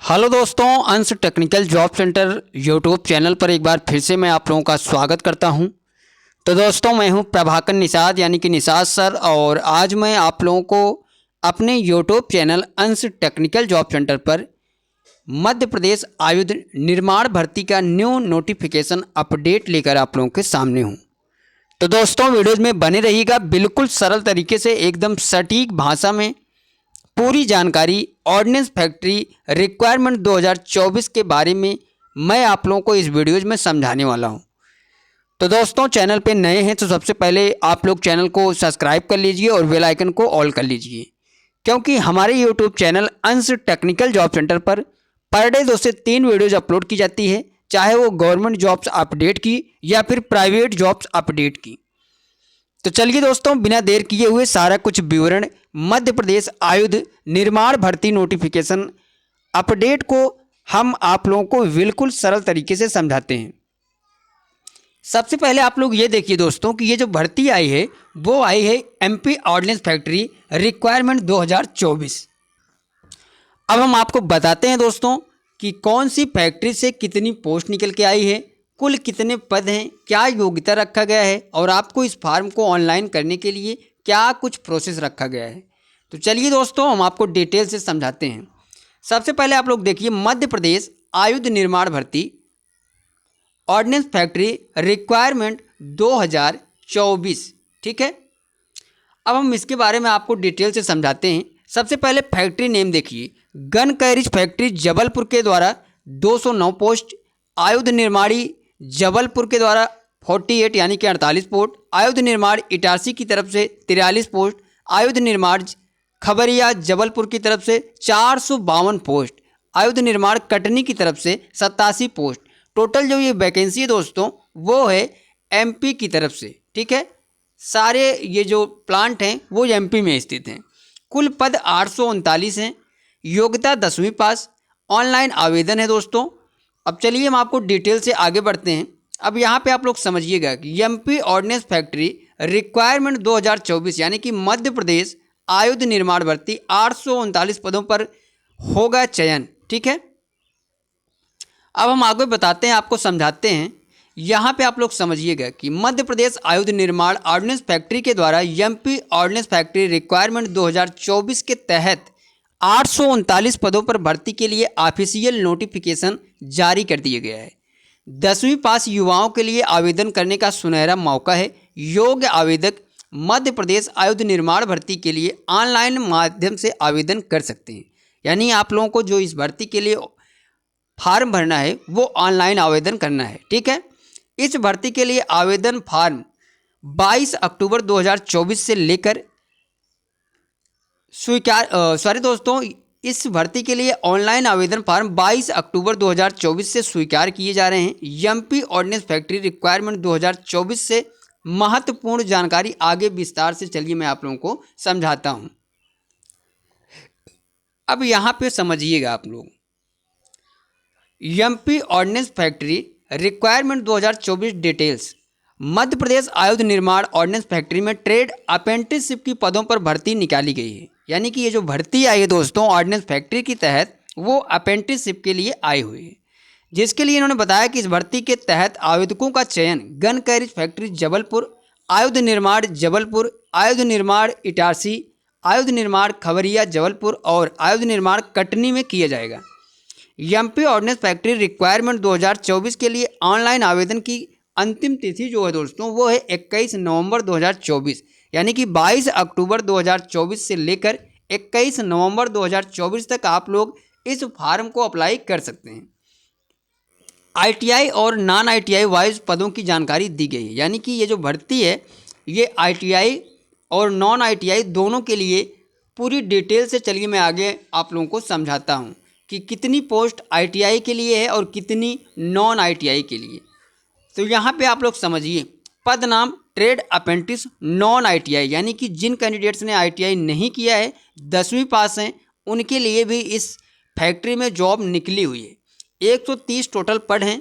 Hello दोस्तों, अंश technical job centre YouTube channel पर एक बार फिर से मैं आप लोगों का स्वागत करता हूं। तो दोस्तों, मैं हूं प्रभाकर निषाद यानी कि निषाद सर, और आज मैं आप लोगों को अपने यूट्यूब चैनल अंश टेक्निकल जॉब सेंटर पर मध्य प्रदेश आयुध निर्माण भर्ती का न्यू नोटिफिकेशन अपडेट लेकर आप लोगों के सामने हूँ। तो दोस्तों, वीडियोज़ में बने रहिएगा। बिल्कुल सरल तरीके से, एकदम सटीक भाषा में पूरी जानकारी ऑर्डिनेंस फैक्ट्री रिक्वायरमेंट 2024 के बारे में मैं आप लोगों को इस वीडियोज़ में समझाने वाला हूं। तो दोस्तों, चैनल पे नए हैं तो सबसे पहले आप लोग चैनल को सब्सक्राइब कर लीजिए और बेल आइकन को ऑल कर लीजिए, क्योंकि हमारे यूट्यूब चैनल अंश technical job centre per day 2 से 3 वीडियोज़ अपलोड की जाती है, चाहे वो गवर्नमेंट जॉब्स अपडेट की या फिर प्राइवेट जॉब्स अपडेट की। तो चलिए दोस्तों, बिना देर किए हुए सारा कुछ विवरण मध्य प्रदेश आयुध निर्माण भर्ती नोटिफिकेशन अपडेट को हम आप लोगों को बिल्कुल सरल तरीके से समझाते हैं। सबसे पहले आप लोग ये देखिए दोस्तों कि ये जो भर्ती आई है वो आई है एमपी ऑर्डिनेंस फैक्ट्री रिक्वायरमेंट 2024। अब हम आपको बताते हैं दोस्तों कि कौन सी फैक्ट्री से कितनी पोस्ट निकल के आई है, कुल कितने पद हैं, क्या योग्यता रखा गया है और आपको इस फॉर्म को ऑनलाइन करने के लिए क्या कुछ प्रोसेस रखा गया है। तो चलिए दोस्तों, हम आपको डिटेल से समझाते हैं। सबसे पहले आप लोग देखिए, मध्य प्रदेश आयुध निर्माण भर्ती ऑर्डिनेंस फैक्ट्री रिक्वायरमेंट 2024, ठीक है। अब हम इसके बारे में आपको डिटेल से समझाते हैं। सबसे पहले फैक्ट्री नेम देखिए, गन कैरिज फैक्ट्री जबलपुर के द्वारा 209 पोस्ट, आयुध निर्माणी जबलपुर के द्वारा 48 यानी कि 48 पोस्ट, आयुध निर्माण इटारसी की तरफ से 43 पोस्ट, आयुध निर्माण खबरिया जबलपुर की तरफ से 452 पोस्ट, आयुध निर्माण कटनी की तरफ से 87 पोस्ट। टोटल जो ये वैकेंसी है दोस्तों वो है एमपी की तरफ से, ठीक है। सारे ये जो प्लांट हैं वो एमपी में स्थित हैं। कुल पद 839 हैं। योग्यता 10वीं पास। ऑनलाइन आवेदन है दोस्तों। अब चलिए हम आपको डिटेल से आगे बढ़ते हैं। अब यहाँ पे आप लोग समझिएगा कि एमपी ऑर्डिनेंस फैक्ट्री रिक्वायरमेंट 2024 यानी कि मध्य प्रदेश आयुध निर्माण भर्ती 839 पदों पर होगा चयन, ठीक है। अब हम आगे बताते हैं, आपको समझाते हैं। यहाँ पे आप लोग समझिएगा कि मध्य प्रदेश आयुध निर्माण ऑर्डिनेंस फैक्ट्री के द्वारा एमपी ऑर्डिनेंस फैक्ट्री रिक्वायरमेंट 2024 के तहत 839 पदों पर भर्ती के लिए ऑफिशियल नोटिफिकेशन जारी कर दिया गया है। 10वीं पास युवाओं के लिए आवेदन करने का सुनहरा मौका है। योग्य आवेदक मध्य प्रदेश आयुध निर्माण भर्ती के लिए ऑनलाइन माध्यम से आवेदन कर सकते हैं। यानी आप लोगों को जो इस भर्ती के लिए फॉर्म भरना है वो ऑनलाइन आवेदन करना है, ठीक है। इस भर्ती के लिए आवेदन फॉर्म 22 अक्टूबर 2024 से लेकर इस भर्ती के लिए ऑनलाइन आवेदन फॉर्म 22 अक्टूबर 2024 से स्वीकार किए जा रहे हैं। एमपी ऑर्डिनेंस फैक्ट्री रिक्वायरमेंट 2024 से महत्वपूर्ण जानकारी आगे विस्तार से चलिए मैं आप लोगों को समझाता हूं। अब यहाँ पे समझिएगा आप लोग, MP ordinance factory requirement 2024 details. Madhya Pradesh आयुध निर्माण ऑर्डिनेंस फैक्ट्री में ट्रेड अप्रेंटिसशिप की पदों पर भर्ती निकाली गई है। यानी कि ये जो भर्ती आई है दोस्तों ऑर्डिनेंस फैक्ट्री के तहत वो अप्रेंटिसशिप के लिए आई हुई है, जिसके लिए इन्होंने बताया कि इस भर्ती के तहत आवेदकों का चयन गन कैरिज फैक्ट्री जबलपुर, आयुध निर्माण जबलपुर, आयुध निर्माण इटारसी, आयुध निर्माण खबरिया जबलपुर और आयुध निर्माण कटनी में किया जाएगा। एमपी ऑर्डिनेंस फैक्ट्री रिक्वायरमेंट 2024 के लिए ऑनलाइन आवेदन की अंतिम तिथि जो है दोस्तों वो है 21 नवंबर 2024, यानी कि 22 अक्टूबर 2024 से लेकर 21 नवंबर 2024 तक आप लोग इस फॉर्म को अप्लाई कर सकते हैं। आईटीआई और नॉन आईटीआई वाइज पदों की जानकारी दी गई है। यानी कि ये जो भर्ती है ये आईटीआई और नॉन आईटीआई दोनों के लिए पूरी डिटेल से चलिए मैं आगे आप लोगों को समझाता हूँ कि कितनी पोस्ट आईटीआई के लिए है और कितनी नॉन आईटीआई के लिए। तो यहाँ पे आप लोग समझिए, पद नाम ट्रेड अप्रेंटिस नॉन आईटीआई, यानी कि जिन कैंडिडेट्स ने आईटीआई नहीं किया है 10वीं पास हैं उनके लिए भी इस फैक्ट्री में जॉब निकली हुई है। 130 टोटल पद हैं।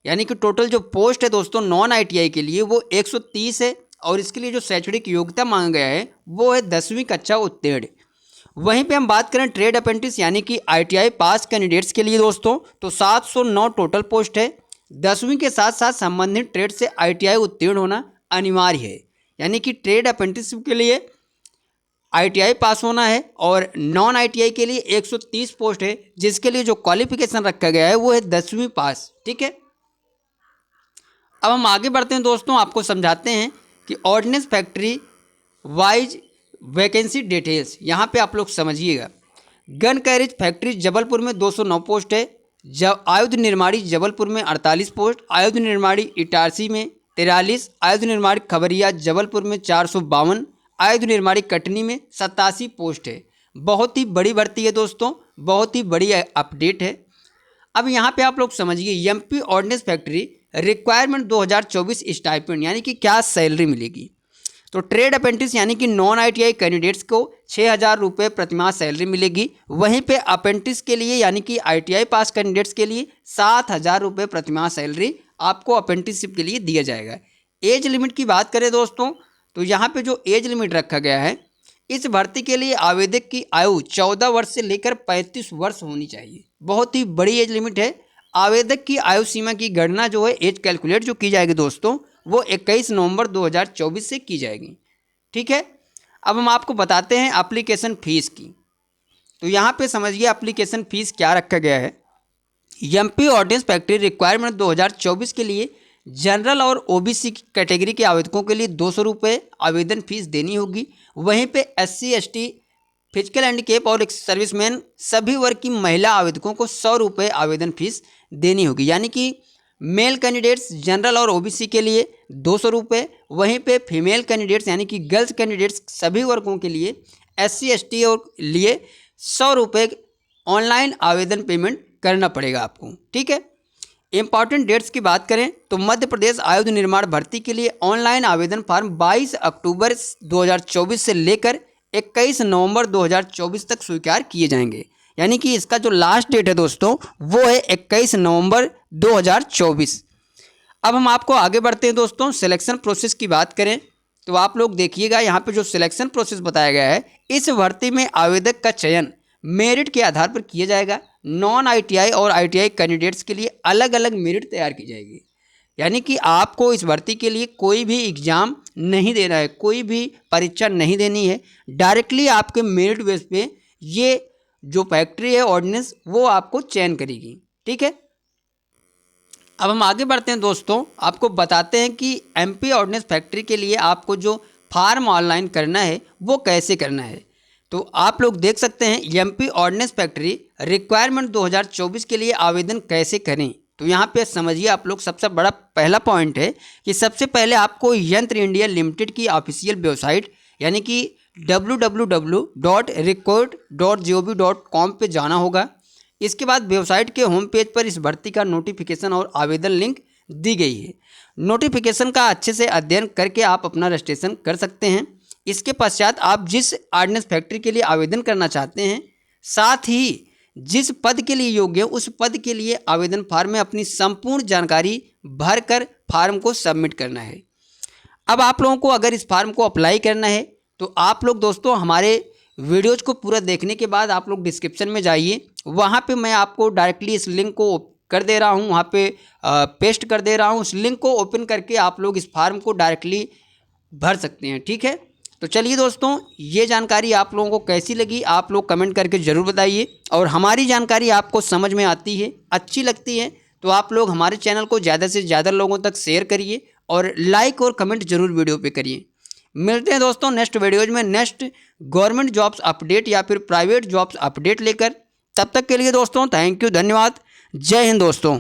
यानी कि टोटल जो पोस्ट है दोस्तों नॉन आईटीआई के लिए वो 130 है और इसके लिए जो शैक्षणिक योग्यता मांगा गया है वो है 10वीं कक्षा उत्तीर्ण। वहीं पे हम बात करें ट्रेड अप्रेंटिस यानी कि ITI पास कैंडिडेट्स के लिए दोस्तों, तो 709 टोटल पोस्ट है। 10वीं के साथ साथ संबंधित ट्रेड से ITI उत्तीर्ण होना अनिवार्य है, यानी कि ट्रेड अप्रेंटिसशिप के लिए ITI पास होना है और नॉन ITI के लिए 130 पोस्ट है, जिसके लिए जो क्वालिफिकेशन रखा गया है वो है 10वीं पास। ठीक है, अब हम आगे बढ़ते हैं दोस्तों, आपको समझाते हैं कि ordnance factory wise vacancy details. यहाँ पे आप लोग समझिएगा। गन कैरेज फैक्ट्री जबलपुर में 209 पोस्ट है। आयुध निर्माणी जबलपुर में 48 पोस्ट, आयुध निर्माणी इटारसी में 43, आयुध निर्माणी खबरिया जबलपुर में 452, आयुध निर्माणी कटनी में 87 पोस्ट है। बहुत ही बड़ी भर्ती है दोस्तों, बहुत ही बड़ी अपडेट है। अब यहाँ पे आप लोग समझिए, MP ordinance factory requirement 2024 stipend यानी कि क्या सैलरी मिलेगी। तो ट्रेड अप्रेंटिस यानी कि नॉन ITI कैंडिडेट्स को 6,000 रुपये प्रतिमाह सैलरी मिलेगी। वहीं पे अप्रेंटिस के लिए यानी कि ITI पास कैंडिडेट्स के लिए 7,000 रुपये प्रतिमाह सैलरी आपको अप्रेंटिसशिप के लिए दिया जाएगा। एज लिमिट की बात करें दोस्तों, तो यहाँ पे जो एज लिमिट रखा गया है, इस भर्ती के लिए आवेदक की आयु 14 वर्ष से लेकर 35 वर्ष होनी चाहिए। बहुत ही बड़ी एज लिमिट है। आवेदक की आयु सीमा की गणना जो है एज कैलकुलेट जो की जाएगी दोस्तों, वो 21 नवंबर 2024 से की जाएगी। ठीक है, अब हम आपको बताते हैं एप्लीकेशन फ़ीस की। तो यहाँ पे समझिए एप्लीकेशन फ़ीस क्या रखा गया है। MP ऑर्डिनेंस फैक्ट्री रिक्वायरमेंट 2024 के लिए जनरल और OBC कैटेगरी के आवेदकों के लिए 200 रुपये आवेदन फीस देनी होगी। वहीं पे SC ST फिजिकल हैंडीकैप और सर्विसमैन सभी वर्ग की महिला आवेदकों को 100 रुपये आवेदन फीस देनी होगी, यानी कि मेल कैंडिडेट्स जनरल और OBC के लिए 200 रुपये, वहीं पे फीमेल कैंडिडेट्स यानी कि गर्ल्स कैंडिडेट्स सभी वर्गों के लिए SC ST और लिए 100 रुपये ऑनलाइन आवेदन पेमेंट करना पड़ेगा आपको। ठीक है, इंपॉर्टेंट डेट्स की बात करें तो मध्य प्रदेश आयुध निर्माण भर्ती के लिए ऑनलाइन आवेदन फॉर्म 22 अक्टूबर 2024 से लेकर 21 नवंबर 2024 तक स्वीकार किए जाएंगे, यानी कि इसका जो लास्ट डेट है दोस्तों वो है 21 नवंबर 2024। अब हम आपको आगे बढ़ते हैं दोस्तों। सिलेक्शन प्रोसेस की बात करें तो आप लोग देखिएगा, यहाँ पे जो सिलेक्शन प्रोसेस बताया गया है, इस भर्ती में आवेदक का चयन मेरिट के आधार पर किया जाएगा। नॉन ITI और ITI कैंडिडेट्स के लिए अलग अलग मेरिट तैयार की जाएगी, यानी कि आपको इस भर्ती के लिए कोई भी एग्ज़ाम नहीं देना है, कोई भी परीक्षा नहीं देनी है। डायरेक्टली आपके मेरिट बेस पे ये जो फैक्ट्री है ऑर्डिनेंस वो आपको चयन करेगी। ठीक है, अब हम आगे बढ़ते हैं दोस्तों, आपको बताते हैं कि MP ऑर्डिनेंस फैक्ट्री के लिए आपको जो फार्म ऑनलाइन करना है वो कैसे करना है। तो आप लोग देख सकते हैं MP ऑर्डिनेंस फैक्ट्री रिक्वायरमेंट 2024 के लिए आवेदन कैसे करें। तो यहाँ पे समझिए आप लोग, सबसे बड़ा पहला पॉइंट है कि सबसे पहले आपको यंत्र इंडिया लिमिटेड की ऑफिशियल वेबसाइट यानी कि www.record.gov.com पे जाना होगा। इसके बाद वेबसाइट के होम पेज पर इस भर्ती का नोटिफिकेशन और आवेदन लिंक दी गई है। नोटिफिकेशन का अच्छे से अध्ययन करके आप अपना रजिस्ट्रेशन कर सकते हैं। इसके पश्चात आप जिस ऑर्डिनेंस फैक्ट्री के लिए आवेदन करना चाहते हैं, साथ ही जिस पद के लिए योग्य है उस पद के लिए आवेदन फॉर्म में अपनी संपूर्ण जानकारी भरकर फॉर्म को सबमिट करना है। अब आप लोगों को अगर इस फॉर्म को अप्लाई करना है तो आप लोग दोस्तों हमारे वीडियोज़ को पूरा देखने के बाद आप लोग डिस्क्रिप्शन में जाइए, वहाँ पे मैं आपको डायरेक्टली इस लिंक को कर दे रहा हूँ, वहाँ पे पेस्ट कर दे रहा हूँ। उस लिंक को ओपन करके आप लोग इस फॉर्म को डायरेक्टली भर सकते हैं। ठीक है, तो चलिए दोस्तों, ये जानकारी आप लोगों को कैसी लगी आप लोग कमेंट करके ज़रूर बताइए। और हमारी जानकारी आपको समझ में आती है, अच्छी लगती है तो आप लोग हमारे चैनल को ज़्यादा से ज़्यादा लोगों तक शेयर करिए और लाइक और कमेंट जरूर वीडियो पे करिए। मिलते हैं दोस्तों नेक्स्ट वीडियोज में, नेक्स्ट गवर्नमेंट जॉब्स अपडेट या फिर प्राइवेट जॉब्स अपडेट लेकर। तब तक के लिए दोस्तों थैंक यू, धन्यवाद, जय हिंद दोस्तों।